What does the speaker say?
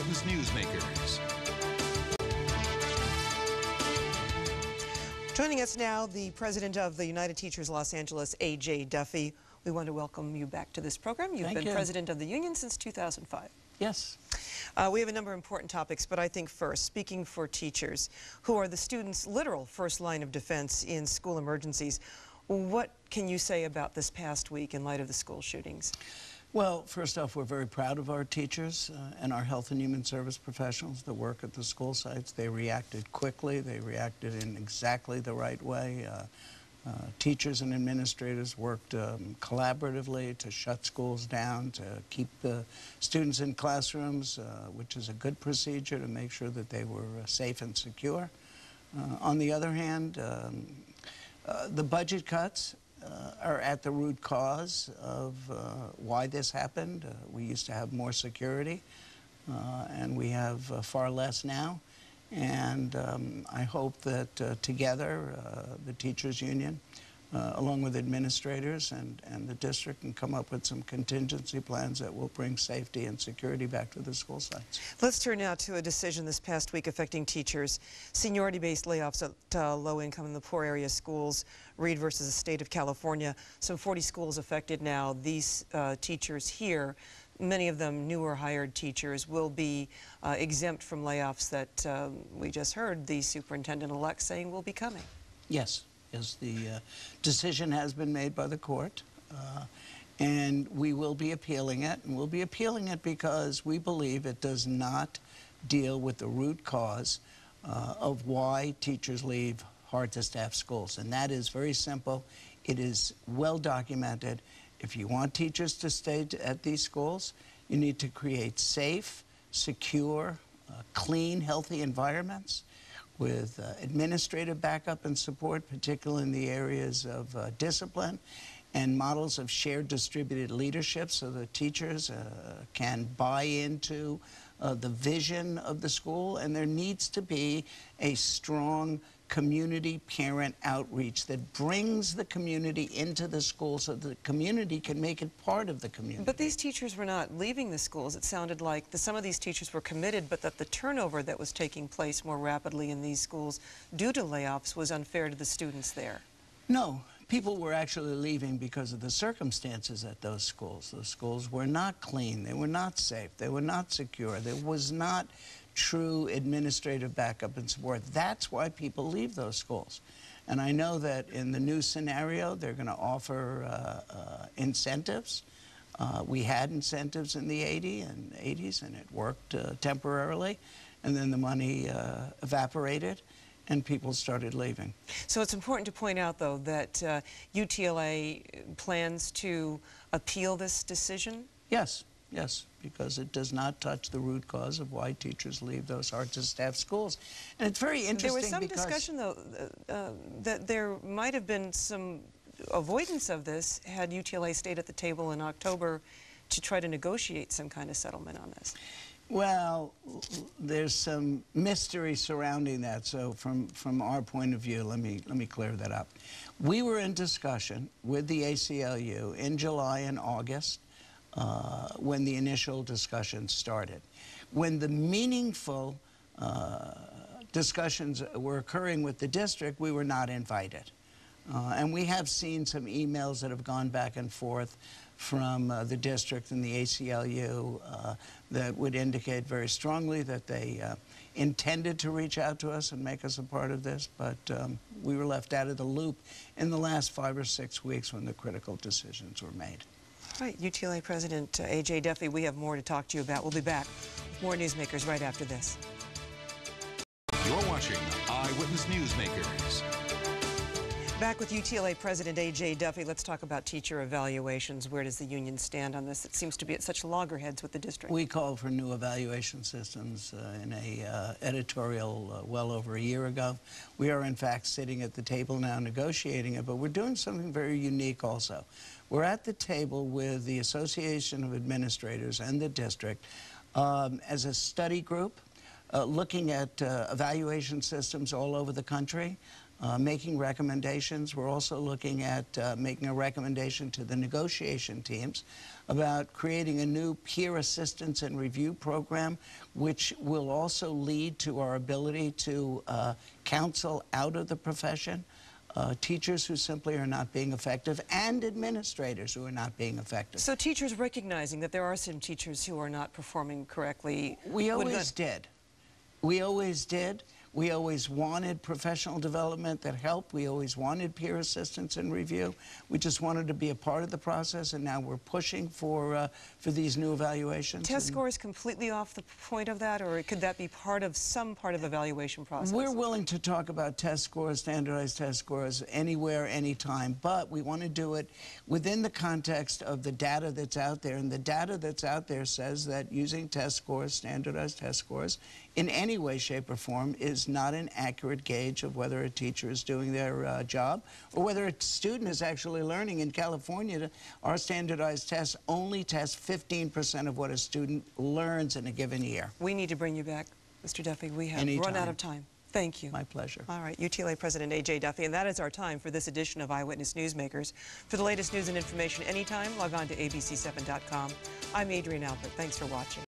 Eyewitness Newsmakers. Joining us now, the president of the United Teachers Los Angeles, A.J. Duffy. We want to welcome you back to this program. You've been president of the union since 2005. Yes. We have a number of important topics, but I think first, speaking for teachers, who are the students' literal first line of defense in school emergencies, what can you say about this past week in light of the school shootings? Well, first off, we're very proud of our teachers and our health and human service professionals that work at the school sites. They reacted quickly. They reacted in exactly the right way. Teachers and administrators worked collaboratively to shut schools down, to keep the students in classrooms, which is a good procedure to make sure that they were safe and secure. On the other hand, the budget cuts are at the root cause of why this happened. We used to have more security, and we have far less now. And I hope that together, the teachers union, along with administrators and the district, can come up with some contingency plans that will bring safety and security back to the school sites. Let's turn now to a decision this past week affecting teachers. Seniority-based layoffs at low-income and the poor area schools. Reed versus the state of California. Some 40 schools affected now. These teachers here, many of them newer hired teachers, will be exempt from layoffs that we just heard the superintendent-elect saying will be coming. Yes. Yes, the decision has been made by the court, and we will be appealing it. And we'll be appealing it because we believe it does not deal with the root cause of why teachers leave hard-to-staff schools. And that is very simple. It is well documented. If you want teachers to stay at these schools, you need to create safe, secure, clean, healthy environments with administrative backup and support, particularly in the areas of discipline, and models of shared distributed leadership so that teachers can buy into the vision of the school. And there needs to be a strong community parent outreach that brings the community into the school so the community can make it part of the community. But these teachers were not leaving the schools. It sounded like some of these teachers were committed, but that the turnover that was taking place more rapidly in these schools due to layoffs was unfair to the students there. No. People were actually leaving because of the circumstances at those schools. Those schools were not clean. They were not safe. They were not secure. There was not true administrative backup and support. That's why people leave those schools. And I know that in the new scenario, they're going to offer incentives. We had incentives in the 80s, and it worked temporarily. And then the money evaporated, and people started leaving. So it's important to point out, though, that UTLA plans to appeal this decision? Yes. Yes, because it does not touch the root cause of why teachers leave those hard-to-staff schools. And it's very interesting. There was some discussion, though, that there might have been some avoidance of this had UTLA stayed at the table in October to try to negotiate some kind of settlement on this. Well, there's some mystery surrounding that. So from our point of view, let me clear that up. We were in discussion with the ACLU in July and August when the initial discussions started. When the meaningful discussions were occurring with the district, we were not invited. And we have seen some emails that have gone back and forth from the district and the ACLU that would indicate very strongly that they intended to reach out to us and make us a part of this, but we were left out of the loop in the last 5 or 6 weeks when the critical decisions were made. All right, UTLA President A.J. Duffy, we have more to talk to you about. We'll be back with more Newsmakers right after this. You're watching Eyewitness Newsmakers. Back with UTLA President A.J. Duffy. Let's talk about teacher evaluations. Where does the union stand on this? It seems to be at such loggerheads with the district. We called for new evaluation systems in a editorial well over a year ago. We are, in fact, sitting at the table now negotiating it, but we're doing something very unique also. We're at the table with the Association of Administrators and the district as a study group looking at evaluation systems all over the country. making recommendations. We're also looking at making a recommendation to the negotiation teams about creating a new peer assistance and review program, which will also lead to our ability to counsel out of the profession teachers who simply are not being effective, and administrators who are not being effective. So teachers recognizing that there are some teachers who are not performing correctly. We always did. We always did. We always wanted professional development that helped. We always wanted peer assistance and review. We just wanted to be a part of the process, and now we're pushing for these new evaluations. Test scores completely off the point of that, or could that be some part of the evaluation process? We're willing to talk about test scores, standardized test scores, anywhere, anytime, but we want to do it within the context of the data that's out there, and the data that's out there says that using test scores, standardized test scores, in any way, shape, or form is not an accurate gauge of whether a teacher is doing their job or whether a student is actually learning. In California, our standardized tests only test 15% of what a student learns in a given year. We need to bring you back, Mr. Duffy. We have run out of time. Thank you. My pleasure. All right, UTLA President A.J. Duffy, and that is our time for this edition of Eyewitness Newsmakers. For the latest news and information anytime, log on to abc7.com. I'm Adrienne Albert. Thanks for watching.